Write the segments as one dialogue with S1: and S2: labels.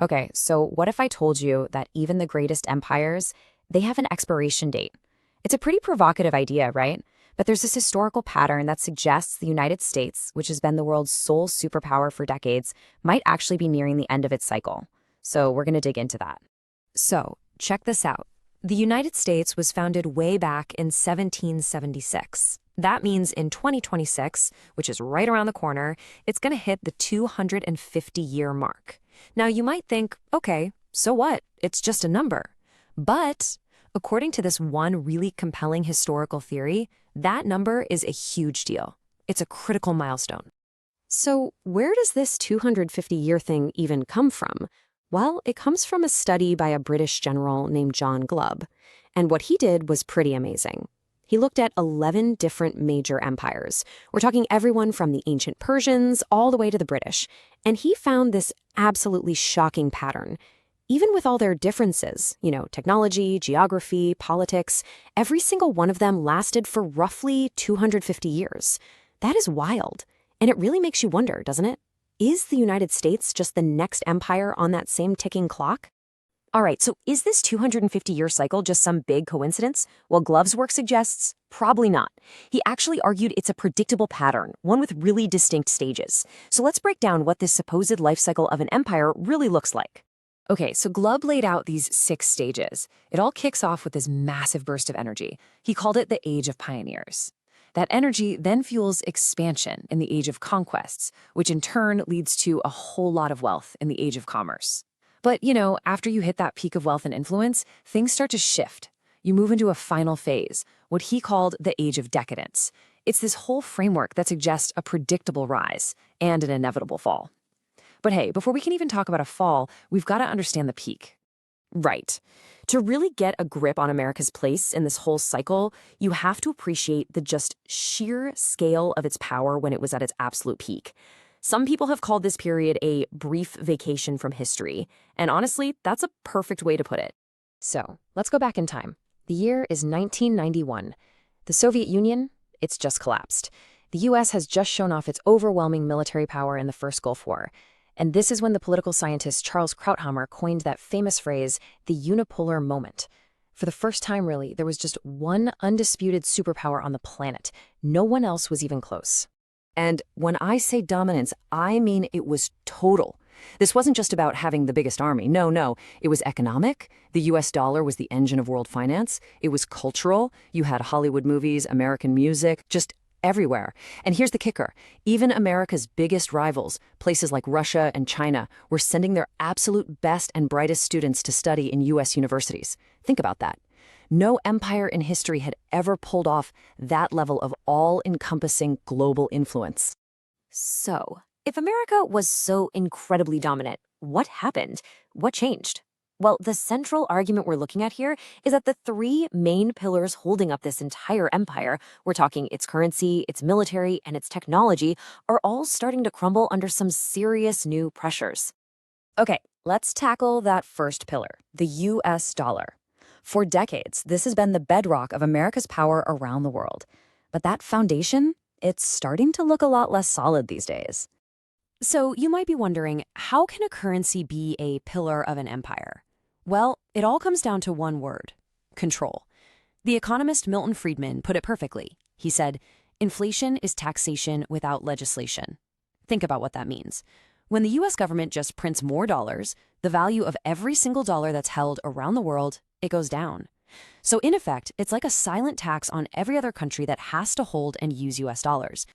S1: Okay, so what if I told you that even the greatest empires, they have an expiration date? It's a pretty provocative idea, right? But there's this historical pattern that suggests the United States, which has been the world's sole superpower for decades, might actually be nearing the end of its cycle. So we're going to dig into that. So, check this out. The United States was founded way back in 1776. That means in 2026, which is right around the corner, it's going to hit the 250-year mark. Now, you might think, okay, so what? It's just a number. But according to this one really compelling historical theory, that number is a huge deal. It's a critical milestone. So where does this 250-year thing even come from? Well, it comes from a study by a British general named John Glubb. And what he did was pretty amazing. He looked at 11 different major empires. We're talking everyone from the ancient Persians all the way to the British. And he found this absolutely shocking pattern. Even with all their differences, technology, geography, politics, every single one of them lasted for roughly 250 years. That is wild. And it really makes you wonder, doesn't it? Is the United States just the next empire on that same ticking clock? All right, so is this 250-year cycle just some big coincidence? Well, Glove's work suggests probably not. He actually argued it's a predictable pattern, one with really distinct stages. So let's break down what this supposed life cycle of an empire really looks like. Okay, so Glubb laid out these 6 stages. It all kicks off with this massive burst of energy. He called it the Age of Pioneers. That energy then fuels expansion in the Age of Conquests, which in turn leads to a whole lot of wealth in the Age of Commerce. But, after you hit that peak of wealth and influence, things start to shift. You move into a final phase, what he called the Age of Decadence. It's this whole framework that suggests a predictable rise and an inevitable fall. But hey, before we can even talk about a fall, we've got to understand the peak. Right. To really get a grip on America's place in this whole cycle, you have to appreciate the just sheer scale of its power when it was at its absolute peak. Some people have called this period a brief vacation from history, and honestly, that's a perfect way to put it. So, let's go back in time. The year is 1991. The Soviet Union, it's just collapsed. The US has just shown off its overwhelming military power in the first Gulf War. And this is when the political scientist Charles Krauthammer coined that famous phrase, the unipolar moment. For the first time, really, there was just one undisputed superpower on the planet. No one else was even close. And when I say dominance, I mean it was total. This wasn't just about having the biggest army. No. It was economic. The US dollar was the engine of world finance. It was cultural. You had Hollywood movies, American music, just everywhere. And here's the kicker. Even America's biggest rivals, places like Russia and China, were sending their absolute best and brightest students to study in US universities. Think about that. No empire in history had ever pulled off that level of all-encompassing global influence. So, if America was so incredibly dominant, what happened? What changed? Well, the central argument we're looking at here is that the 3 main pillars holding up this entire empire, we're talking its currency, its military, and its technology, are all starting to crumble under some serious new pressures. Okay, let's tackle that first pillar, the US dollar. For decades, this has been the bedrock of America's power around the world. But that foundation, it's starting to look a lot less solid these days. So you might be wondering, how can a currency be a pillar of an empire? Well, it all comes down to one word: control. The economist Milton Friedman put it perfectly. He said, inflation is taxation without legislation. Think about what that means. When the US government just prints more dollars, the value of every single dollar that's held around the world, it goes down. So in effect, it's like a silent tax on every other country that has to hold and use US dollars.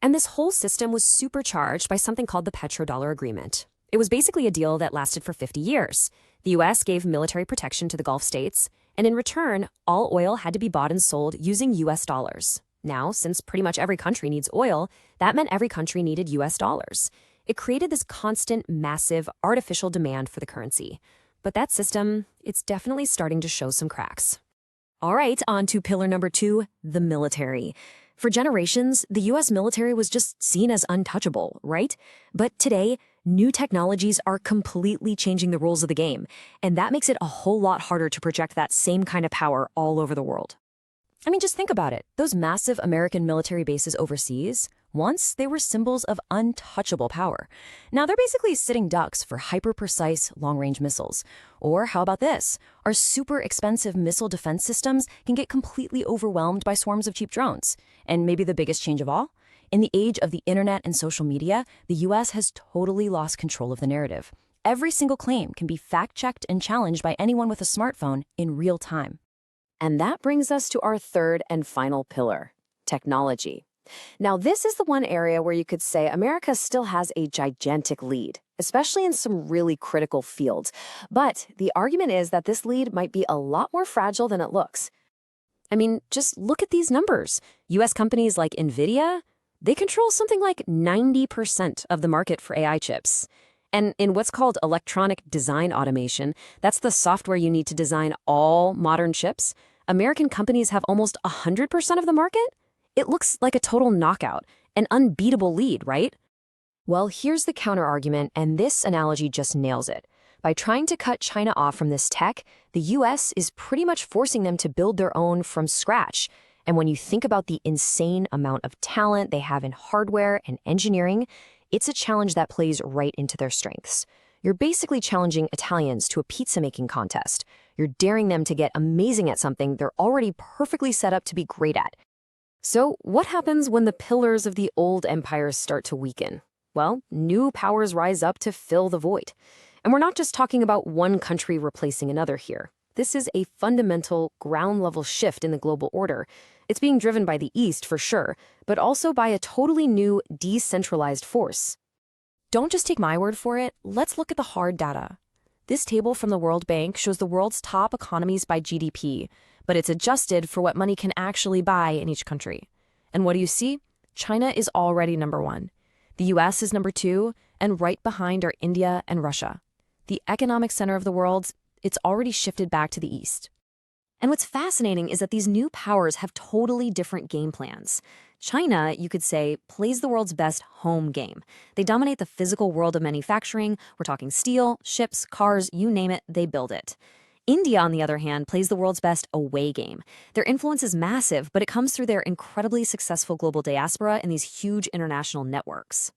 S1: And this whole system was supercharged by something called the Petrodollar Agreement. It was basically a deal that lasted for 50 years. The US gave military protection to the Gulf states, and in return, all oil had to be bought and sold using US dollars. Now, since pretty much every country needs oil, that meant every country needed US dollars. It created this constant, massive, artificial demand for the currency. But that system, it's definitely starting to show some cracks. All right, on to pillar number 2, the military. For generations, the US military was just seen as untouchable, right? But today, new technologies are completely changing the rules of the game, and that makes it a whole lot harder to project that same kind of power all over the world. I mean, just think about it. Those massive American military bases overseas, Once, they were symbols of untouchable power. Now they're basically sitting ducks for hyper-precise long-range missiles. Or how about this? Our super expensive missile defense systems can get completely overwhelmed by swarms of cheap drones. And maybe the biggest change of all? In the age of the internet and social media, the US has totally lost control of the narrative. Every single claim can be fact-checked and challenged by anyone with a smartphone in real time. And that brings us to our third and final pillar, technology. Now, this is the one area where you could say America still has a gigantic lead, especially in some really critical fields. But the argument is that this lead might be a lot more fragile than it looks. I mean, just look at these numbers. US companies like NVIDIA, they control something like 90% of the market for AI chips. And in what's called electronic design automation, that's the software you need to design all modern chips, American companies have almost 100% of the market? It looks like a total knockout, an unbeatable lead, right? Well, here's the counterargument, and this analogy just nails it. By trying to cut China off from this tech, the US is pretty much forcing them to build their own from scratch. And when you think about the insane amount of talent they have in hardware and engineering, it's a challenge that plays right into their strengths. You're basically challenging Italians to a pizza-making contest. You're daring them to get amazing at something they're already perfectly set up to be great at. So what happens when the pillars of the old empires start to weaken? Well, new powers rise up to fill the void. And we're not just talking about one country replacing another here. This is a fundamental, ground-level shift in the global order. It's being driven by the East, for sure, but also by a totally new, decentralized force. Don't just take my word for it. Let's look at the hard data. This table from the World Bank shows the world's top economies by GDP, but it's adjusted for what money can actually buy in each country. And what do you see? China is already number one. The US is number two, and right behind are India and Russia. The economic center of the world, it's already shifted back to the East. And what's fascinating is that these new powers have totally different game plans. China, you could say, plays the world's best home game. They dominate the physical world of manufacturing. We're talking steel, ships, cars, you name it, they build it. India, on the other hand, plays the world's best away game. Their influence is massive, but it comes through their incredibly successful global diaspora and these huge international networks.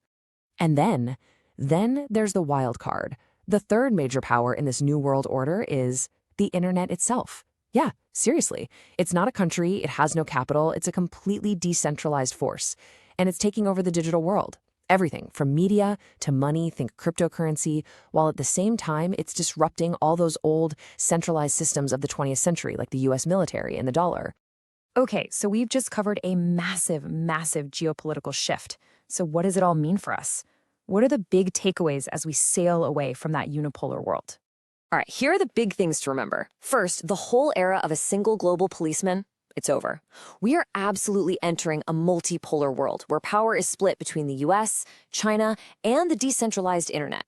S2: And then there's the wild card. The third major power in this new world order is the internet itself. Yeah, seriously. It's not a country, it has no capital, it's a completely decentralized force. And it's taking over the digital world. Everything from media to money, think cryptocurrency, while at the same time it's disrupting all those old centralized systems of the 20th century, like the US military and the dollar.
S1: Okay, so we've just covered a massive geopolitical shift. So what does it all mean for us? What are the big takeaways as we sail away from that unipolar world? All right, here are the big things to remember. First, the whole era of a single global policeman, it's over. We are absolutely entering a multipolar world where power is split between the US, China, and the decentralized internet.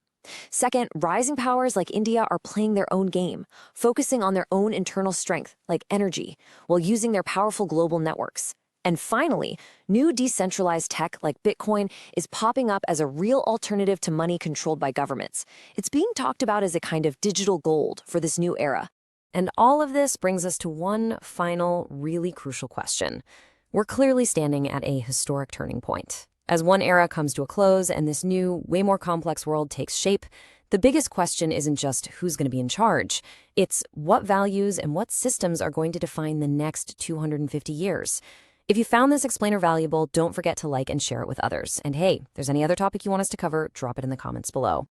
S1: Second, rising powers like India are playing their own game, focusing on their own internal strength, like energy, while using their powerful global networks. And finally, new decentralized tech like Bitcoin is popping up as a real alternative to money controlled by governments. It's being talked about as a kind of digital gold for this new era. And all of this brings us to one final, really crucial question. We're clearly standing at a historic turning point. As one era comes to a close and this new, way more complex world takes shape, the biggest question isn't just who's going to be in charge. It's what values and what systems are going to define the next 250 years. If you found this explainer valuable, don't forget to like and share it with others. And hey, if there's any other topic you want us to cover, drop it in the comments below.